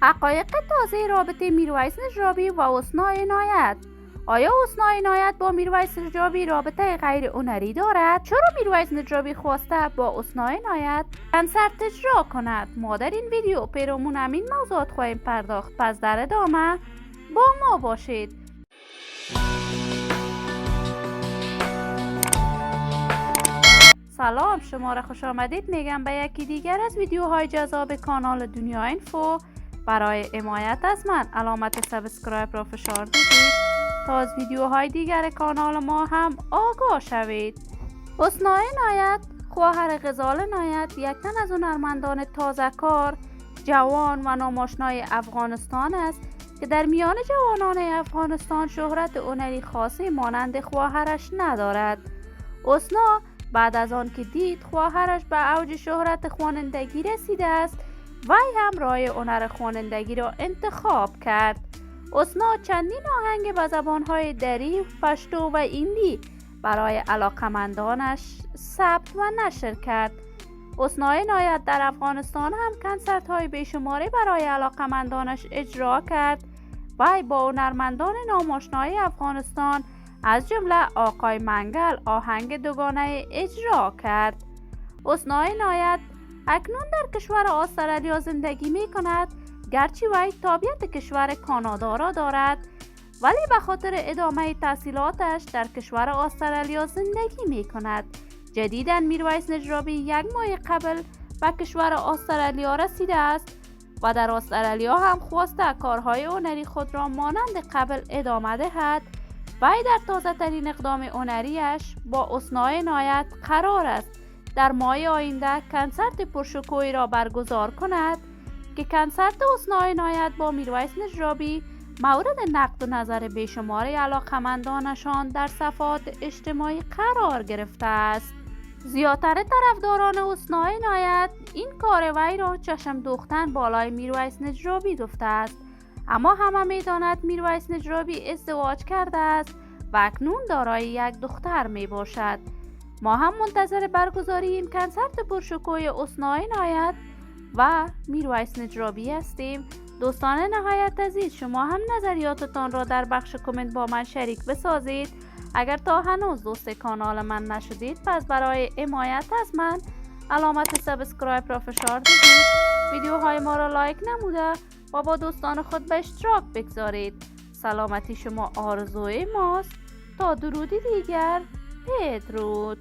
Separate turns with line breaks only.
حقایق تازه رابطه میرویس نجرابی و حسنا عنایت. آیا حسنا عنایت با میرویس نجرابی رابطه غیر هنری دارد؟ چرا میرویس نجرابی خواسته با حسنا عنایت کنسرت اجرا کند؟ ما در این ویدیو پیرامون همین موضوعات خواهیم پرداخت، پس در ادامه با ما باشید. سلام، شما را خوش آمدید میگم به یکی دیگر از ویدیوهای جذاب کانال دنیا اینفو. برای حمایت از من علامت سابسکرایب را فشار بدید تا از ویدیوهای دیگر کانال ما هم آگاه شوید. حسنا عنایت خواهر غزال عنایت یک تن از هنرمندان تازه کار، جوان و ناماشنای افغانستان است که در میان جوانان افغانستان شهرت هنری خاصی مانند خواهرش ندارد. حسنا بعد از آن که دید خواهرش به اوج شهرت خوانندگی رسیده است، وی هم راه هنر خوانندگی را انتخاب کرد. حسنا چندین آهنگ به زبانهای دری، پشتو و هندی برای علاقمندانش ثبت و نشر کرد. حسنا عنایت در افغانستان هم کنسرت های بیشماری برای علاقمندانش اجرا کرد. وی با هنرمندان ناماشنای افغانستان از جمله آقای منگل آهنگ دوگانه اجرا کرد. حسنا عنایت اکنون در کشور استرالیا زندگی می کند، گرچه وی تابعیت کشور کانادا را دارد، ولی به خاطر ادامه تحصیلاتش در کشور استرالیا زندگی می کند. جدیداً میرویس نجرابی یک ماه قبل به کشور استرالیا رسیده است و در استرالیا هم خواسته کارهای هنری خود را مانند قبل ادامه دهد. وی در تازه ترین اقدام هنریش با حسنا عنایت قرار است در ماه آینده کنسرت پرشکوهی را برگزار کند که کنسرت حسنا عنایت با میرویس نجرابی مورد نقد و نظر بیشمار علاقمندانشان در صفحات اجتماعی قرار گرفته است. زیادتر طرفداران حسنا عنایت این کار وی را چشم دوختن بالای میرویس نجرابی گفته است، اما همه می‌دانند میرویس نجرابی ازدواج کرده است و اکنون دارای یک دختر می باشد. ما هم منتظر برگزاری این کنسرت پرشکوه حسنا عنایت و میرویس نجرابی هستیم. دوستان نهایت عزیز، شما هم نظریاتتان را در بخش کامنت با من شریک بسازید. اگر تا هنوز دوست کانال من نشدید، پس برای حمایت از من علامت سابسکرایب را فشار بدید، ویدیوهای ما را لایک نموده و با دوستان خود به اشتراک بگذارید. سلامتی شما آرزوی ماست. تا درودی دیگر، بدرود.